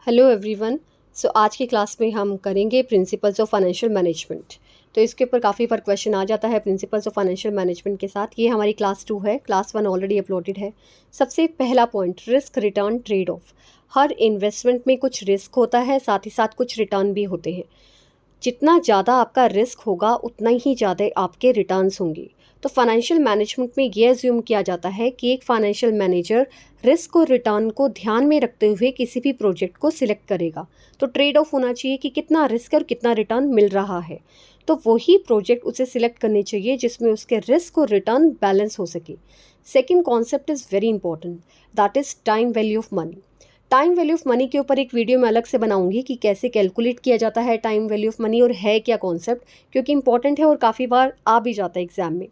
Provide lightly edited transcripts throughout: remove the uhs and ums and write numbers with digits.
Hello everyone. आज की class में हम करेंगे प्रिंसिपल्स ऑफ फाइनेंशियल मैनेजमेंट। तो इसके ऊपर काफ़ी बार क्वेश्चन आ जाता है प्रिंसिपल्स ऑफ फाइनेंशियल मैनेजमेंट के साथ। ये हमारी क्लास 2 है, क्लास 1 ऑलरेडी अपलोडेड है। सबसे पहला point, risk return trade off. हर इन्वेस्टमेंट में कुछ रिस्क होता है, साथ ही साथ कुछ रिटर्न भी होते हैं। जितना ज़्यादा आपका रिस्क होगा उतना ही ज़्यादा आपके रिटर्न्स होंगे। तो फाइनेंशियल मैनेजमेंट में ये अज्यूम किया जाता है कि एक फाइनेंशियल मैनेजर रिस्क और रिटर्न को ध्यान में रखते हुए किसी भी प्रोजेक्ट को सिलेक्ट करेगा। तो ट्रेड ऑफ होना चाहिए कि कितना रिस्क और कितना रिटर्न मिल रहा है, तो वही प्रोजेक्ट उसे सिलेक्ट करनी चाहिए जिसमें उसके रिस्क और रिटर्न बैलेंस हो सके। Second concept is very important, that is time value of money. Time value of money के ऊपर एक वीडियो मैं अलग से बनाऊंगी कि कैसे कैलकुलेट किया जाता है टाइम वैल्यू ऑफ मनी और है क्या कॉन्सेप्ट, क्योंकि इंपॉर्टेंट है और काफ़ी बार आ भी जाता है एग्जाम में।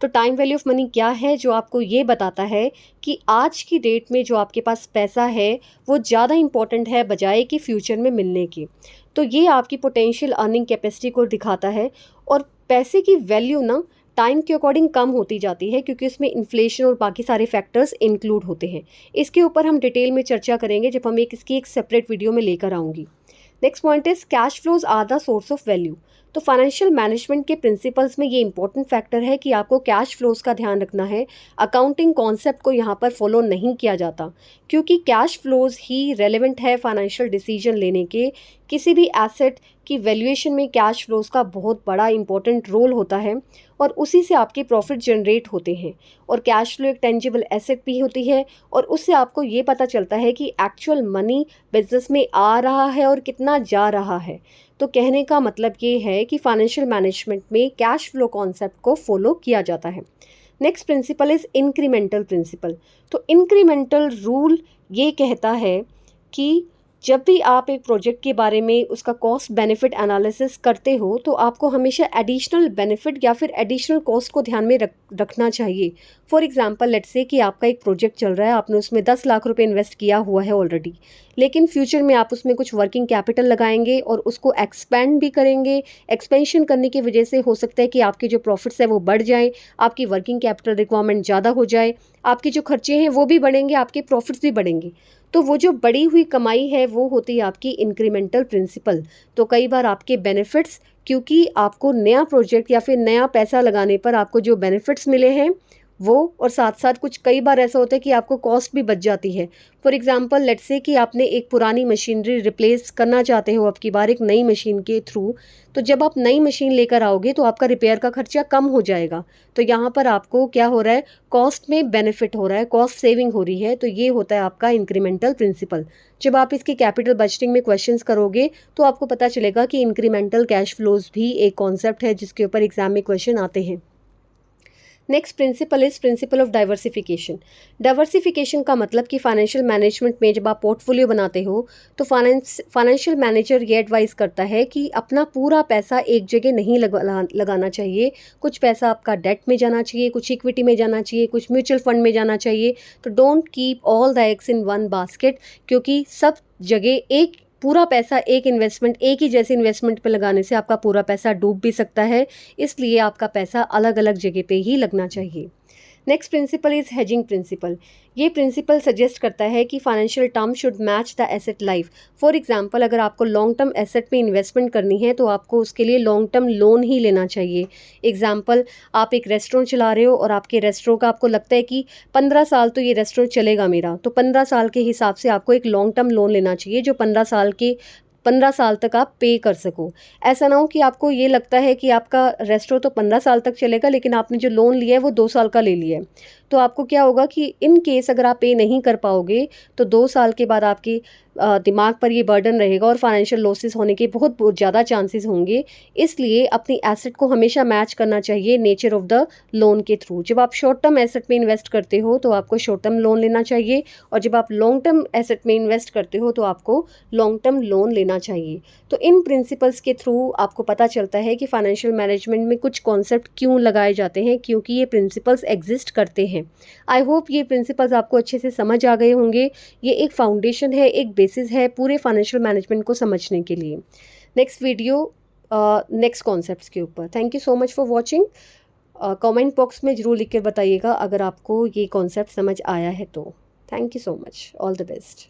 तो टाइम वैल्यू ऑफ मनी क्या है? जो आपको ये बताता है कि आज की डेट में जो आपके पास पैसा है वो ज़्यादा इंपॉर्टेंट है बजाय कि फ्यूचर में मिलने की। तो ये आपकी पोटेंशियल अर्निंग कैपेसिटी को दिखाता है। और पैसे की वैल्यू ना टाइम के अकॉर्डिंग कम होती जाती है, क्योंकि इसमें इन्फ्लेशन और बाकी सारे फैक्टर्स इंक्लूड होते हैं। इसके ऊपर हम डिटेल में चर्चा करेंगे जब हम इसकी एक सेपरेट वीडियो में लेकर आऊँगी। Next point is cash flows are the source of value. तो फाइनेंशियल मैनेजमेंट के प्रिंसिपल्स में ये इंपॉर्टेंट फैक्टर है कि आपको कैश फ्लोज का ध्यान रखना है। अकाउंटिंग कॉन्सेप्ट को यहाँ पर फॉलो नहीं किया जाता, क्योंकि कैश फ्लोज ही रेलेवेंट है फाइनेंशियल डिसीजन लेने के। किसी भी एसेट की वैल्यूएशन में कैश फ्लोज का बहुत बड़ा इंपॉर्टेंट रोल होता है और उसी से आपके प्रॉफिट जनरेट होते हैं। और कैश फ्लो एक टेंजिबल एसेट भी होती है और उससे आपको ये पता चलता है कि एक्चुअल मनी बिजनेस में आ रहा है और कितना जा रहा है। तो कहने का मतलब ये है कि फाइनेंशियल मैनेजमेंट में कैश फ्लो कॉन्सेप्ट को फॉलो किया जाता है। Next principle is incremental principle. तो इंक्रीमेंटल रूल ये कहता है कि जब भी आप एक प्रोजेक्ट के बारे में उसका कॉस्ट बेनिफिट एनालिसिस करते हो तो आपको हमेशा एडिशनल बेनिफिट या फिर एडिशनल कॉस्ट को ध्यान में रखना चाहिए। फॉर एग्जांपल लेट्स से कि आपका एक प्रोजेक्ट चल रहा है, आपने उसमें 10 लाख रुपए इन्वेस्ट किया हुआ है ऑलरेडी, लेकिन फ्यूचर में आप उसमें कुछ वर्किंग कैपिटल लगाएंगे और उसको एक्सपेंड भी करेंगे। एक्सपेंशन करने की वजह से हो सकता है कि आपके जो प्रॉफिट्स है वो बढ़ जाए, आपकी वर्किंग कैपिटल रिक्वायरमेंट ज़्यादा हो जाए, आपके जो खर्चे हैं वो भी बढ़ेंगे, आपके प्रॉफिट्स भी बढ़ेंगे। तो वो जो बढ़ी हुई कमाई है वो होती है आपकी इंक्रीमेंटल प्रिंसिपल। तो कई बार आपके बेनिफिट्स, क्योंकि आपको नया प्रोजेक्ट या फिर नया पैसा लगाने पर आपको जो बेनिफिट्स मिले हैं वो, और साथ साथ कुछ कई बार ऐसा होता है कि आपको कॉस्ट भी बच जाती है। फॉर एग्जांपल लेट्स से कि आपने एक पुरानी मशीनरी रिप्लेस करना चाहते हो अब की बार एक नई मशीन के थ्रू, तो जब आप नई मशीन लेकर आओगे तो आपका रिपेयर का खर्चा कम हो जाएगा। तो यहाँ पर आपको क्या हो रहा है, कॉस्ट में बेनिफिट हो रहा है, कॉस्ट सेविंग हो रही है। तो ये होता है आपका इंक्रीमेंटल प्रिंसिपल। जब आप इसकी कैपिटल बजटिंग में क्वेश्चंस करोगे तो आपको पता चलेगा कि इंक्रीमेंटल कैश फ्लोज भी एक कॉन्सेप्ट है जिसके ऊपर एग्जाम में क्वेश्चन आते हैं। Next principle is principle of diversification. Diversification का मतलब कि फाइनेंशियल मैनेजमेंट में जब आप पोर्टफोलियो बनाते हो तो फाइनेंशियल मैनेजर ये एडवाइस करता है कि अपना पूरा पैसा एक जगह नहीं लगाना चाहिए। कुछ पैसा आपका डेट में जाना चाहिए, कुछ इक्विटी में जाना चाहिए, कुछ म्यूचुअल फंड में जाना चाहिए। तो don't keep all the eggs in one basket, क्योंकि सब जगह एक पूरा पैसा एक इन्वेस्टमेंट, एक ही जैसे इन्वेस्टमेंट पे लगाने से आपका पूरा पैसा डूब भी सकता है। इसलिए आपका पैसा अलग अलग जगह पे ही लगना चाहिए। Next principle is hedging principle. ये प्रिंसिपल सजेस्ट करता है कि financial term should match the asset life. For example अगर आपको लॉन्ग टर्म एसेट में इन्वेस्टमेंट करनी है तो आपको उसके लिए लॉन्ग टर्म लोन ही लेना चाहिए। एग्जांपल, आप एक रेस्टोरेंट चला रहे हो और आपके रेस्टोरेंट का आपको लगता है कि 15 साल तो ये रेस्टोरेंट चलेगा मेरा, तो 15 साल के हिसाब से आपको एक लॉन्ग टर्म लोन लेना चाहिए जो 15 साल तक आप पे कर सको। ऐसा ना हो कि आपको ये लगता है कि आपका रेस्टोरेंट तो 15 साल तक चलेगा लेकिन आपने जो लोन लिया है वो 2 साल का ले लिया है। तो आपको क्या होगा कि इन केस अगर आप पे नहीं कर पाओगे तो 2 साल के बाद आपकी दिमाग पर ये बर्डन रहेगा और फाइनेंशियल लॉसेस होने के बहुत ज़्यादा चांसेस होंगे। इसलिए अपनी एसेट को हमेशा मैच करना चाहिए नेचर ऑफ द लोन के थ्रू। जब आप शॉर्ट टर्म एसेट में इन्वेस्ट करते हो तो आपको शॉर्ट टर्म लोन लेना चाहिए, और जब आप लॉन्ग टर्म एसेट में इन्वेस्ट करते हो तो आपको लॉन्ग टर्म लोन लेना चाहिए। तो इन प्रिंसिपल्स के थ्रू आपको पता चलता है कि फाइनेंशियल मैनेजमेंट में कुछ कॉन्सेप्ट क्यों लगाए जाते हैं, क्योंकि ये प्रिंसिपल्स एग्जिस्ट करते हैं। आई होप ये प्रिंसिपल्स आपको अच्छे से समझ आ गए होंगे। ये एक फाउंडेशन है, एक बेसिस है पूरे फाइनेंशियल मैनेजमेंट को समझने के लिए। नेक्स्ट वीडियो नेक्स्ट कॉन्सेप्ट्स के ऊपर। Thank you so much for watching. Comment box में ज़रूर लिख कर बताइएगा अगर आपको ये कॉन्सेप्ट समझ आया है तो। Thank you so much, all the best.